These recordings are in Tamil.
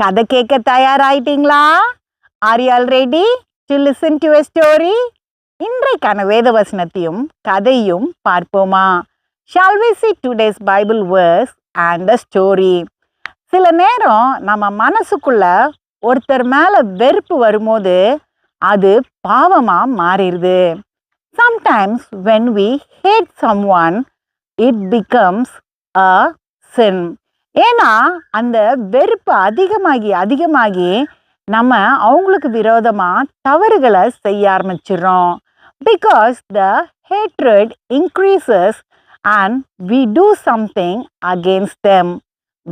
கதை கேட்க தயாராயிட்டீங்களா? Are you all ready to listen to a story? இன்றைக்கான வேத வசனத்தையும் கதையும் பார்ப்போமா? Shall we see today's Bible verse and a story? சில நேரம் நம்ம மனசுக்குள்ள ஒருத்தர் மேல வெறுப்பு வரும்போது அது பாவமா மாறிடுது. Sometimes when we hate someone, it becomes a sin. ஏன்னா அந்த வெறுப்பு அதிகமாகி நம்ம அவங்களுக்கு விரோதமா தவறுகளை செய்ய ஆரம்பிச்சிடுறோம். Because the hatred increases and we do something against them.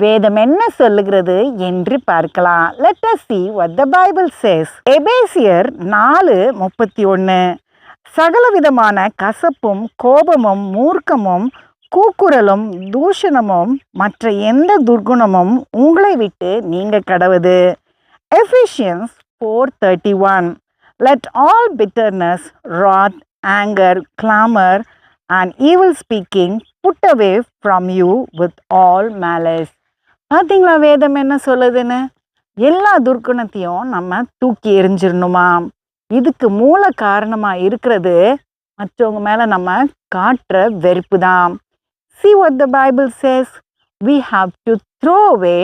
வேதம் என்ன சொல்லுகிறது என்று பார்க்கலாம். Let us see what the Bible says. எபேசியர் 4:31. சகலவிதமான கசப்பும் கோபமும் மூர்க்கமும் கூக்குரலும் தூஷணமும் மற்ற எந்த துர்குணமும் உங்களை விட்டு நீங்க கடவுது. Ephesians 4:31. Let all bitterness, wrath, anger, clamor and evil speaking put away from you with all malice. பார்த்தீங்களா வேதம் என்ன சொல்லுதுன்னு? எல்லா துர்க்குணத்தையும் நம்ம தூக்கி எறிஞ்சிடணுமா? இதுக்கு மூல காரணமா இருக்கிறது மற்றவங்க மேல நம்ம காட்டுற வெறுப்பு தான். See what the Bible says. We have to throw away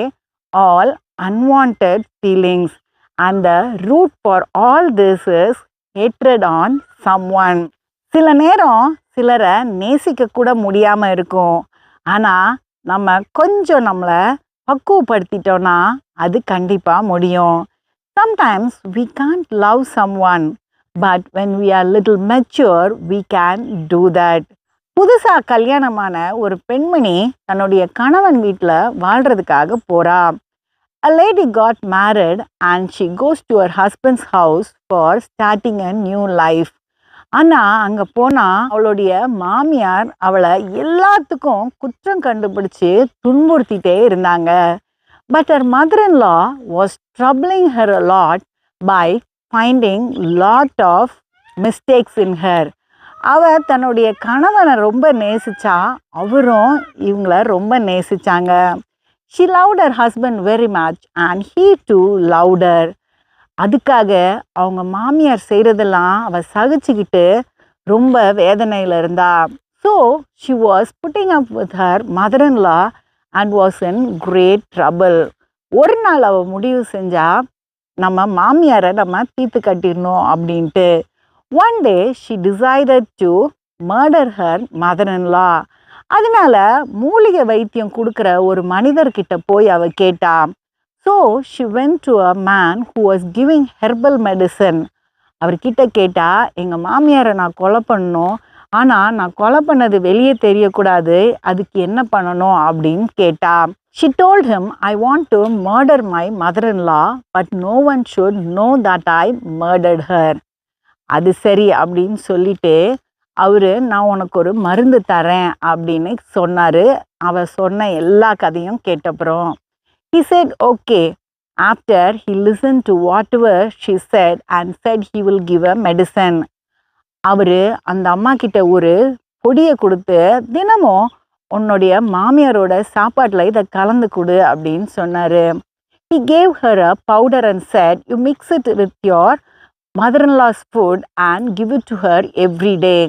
all unwanted feelings and the root for all this is hatred on someone. சில நேரம் சிலரை நேசிக்க கூட முடியாம இருக்கும். ஆனா நம்ம கொஞ்சம் நம்மளை பக்குவப்படுத்திட்டோம்னா அது கண்டிப்பா முடியும். Sometimes we can't love someone, but when we are little mature, we can do that. புதுசா கல்யாணமான ஒரு பெண்மணி தன்னுடைய கணவன் வீட்டில் வாழ்றதுக்காக போறா. A lady got married and she goes to her husband's house for starting a new life. ஆனா அங்க போனா அவளுடைய மாமியார் அவளை எல்லாத்துக்கும் குற்றம் கண்டுபிடிச்சு துன்புறுத்திட்டே இருந்தாங்க. But her mother-in-law was troubling her a lot by finding lot of mistakes in her. அவ தன்னுடைய கணவனை ரொம்ப நேசிச்சா, அவரும் இவங்கள ரொம்ப நேசிச்சாங்க. She loved her husband very much and he too loved her. அதுக்காக அவங்க மாமியார் செய்கிறதெல்லாம் அவ சகிச்சுக்கிட்டு ரொம்ப வேதனையில் இருந்தா. So she was putting up with her mother-in-law and was in great trouble. ஒரு நாள் அவ முடிவு செஞ்சா நம்ம மாமியாரை நம்ம தீர்த்து கட்டிடணும் அப்படின்ட்டு. One day she decided to murder her mother-in-law. அதனால மூலிகை வைத்தியம் கொடுக்குற ஒரு மனிதர்கிட்ட போய் அவ கேட்டா. So she went to a man who was giving herbal medicine. அவர்கிட்ட கேட்டா, எங்கள் மாமியாரை நான் கொலை பண்ணணும், ஆனால் நான் கொலை பண்ணது வெளியே தெரியக்கூடாது, அதுக்கு என்ன பண்ணணும் அப்படின்னு கேட்டா. She told him, I want to murder my mother-in-law, but no one should know that I murdered her. அது சரி அப்படின்னு சொல்லிட்டு அவரு நான் உனக்கு ஒரு மருந்து தரேன் அப்படின்னு சொன்னாரு. அவ சொன்ன எல்லா கதையும் கேட்டப்புறம் he said okay. After he listened to whatever she said and said he will give a medicine. அவரு அந்த அம்மா கிட்ட ஒரு பொடியை கொடுத்து தினமும் உன்னுடைய மாமியாரோட சாப்பாட்டில் இதை கலந்து கொடு அப்படின்னு சொன்னாரு. He gave her a powder and said, you mix it with your mother-in-law's food and give it to her every day.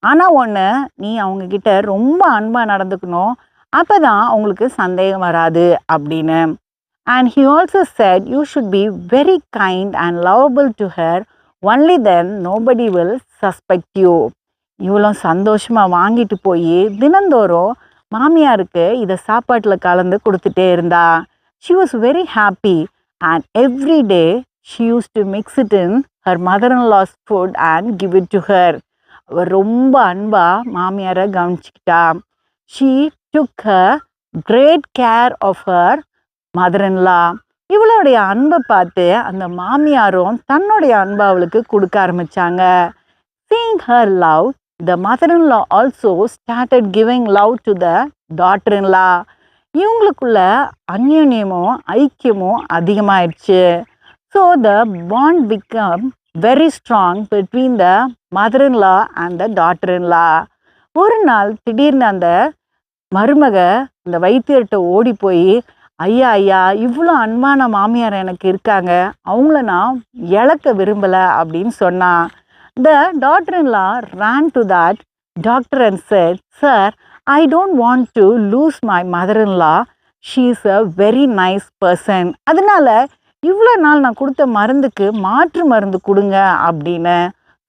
ஆனால் ஒன்று, நீ அவங்கக்கிட்ட ரொம்ப அன்பாக நடந்துக்கணும், அப்போ தான் அவங்களுக்கு சந்தேகம் வராது அப்படின்னு. And he also said, you should be very kind and lovable to her, only then nobody will suspect you. இவ்வளோ சந்தோஷமாக வாங்கிட்டு போய் தினந்தோறும் மாமியாருக்கு இதை சாப்பாட்டில் கலந்து கொடுத்துட்டே இருந்தா. She was very happy and every day she used to mix it in her mother-in-law's food and give it to her. அவ ரொம்ப அன்பா மாமியாரை கவனிச்சுக்கிட்டா. She took her great care of her mother-in-law. இவளுடைய அன்பை பார்த்து அந்த மாமியாரும் தன்னுடைய அன்பை அவளுக்கு கொடுக்க ஆரம்பிச்சாங்க. Seeing her love, the mother-in-law also started giving love to the daughter-in-law. இவங்களுக்குள்ள அந்யோன்யமும் ஐக்கியமும் அதிகமாயிடுச்சு. So the bond became very strong between the mother-in-law and the daughter-in-law. ஒரு நாள் திடீர்னு அந்த மருமக இந்த வைத்தியர்கிட்ட ஓடி போய் ஐயா ஐயா இவ்வளோ அன்பான மாமியார் எனக்கு இருக்காங்க, அவங்கள நான் இழக்க விரும்பலை அப்படின்னு சொன்னான். The daughter-in-law ran to that doctor and said, "Sir, I don't want to lose my mother-in-law. She is a very nice person. அதனால இவ்வளோ நாள் நான் கொடுத்த மருந்துக்கு மாற்று மருந்து கொடுங்க அப்படின்னு.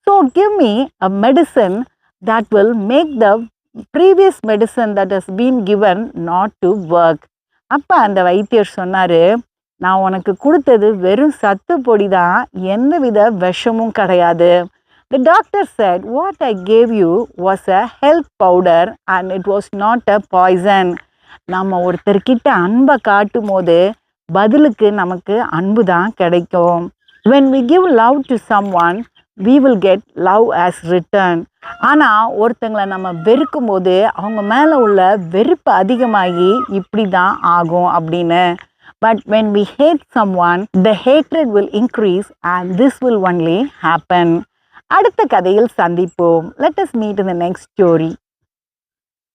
So give me a medicine that will make the previous medicine that has been given not to work." அப்போ அந்த வைத்தியர் சொன்னார், நான் உனக்கு கொடுத்தது வெறும் சத்து பொடி தான், எந்தவித விஷமும் கிடையாது. The doctor said, "What I gave you was a health powder and it was not a poison." நம்ம ஒருத்தர்கிட்ட அன்பை காட்டும் போது பதிலுக்கு நமக்கு அன்பு தான் கிடைக்கும். When we give love to someone, we will get love as return. ஆனால் ஒருத்தங்களை நம்ம வெறுக்கும் போது அவங்க மேலே உள்ள வெறுப்பு அதிகமாகி இப்படி தான் ஆகும் அப்படின்னு. But when we hate someone, the hatred will increase and this will only happen. அடுத்த கதையில் சந்திப்போம். Let us meet in the next story.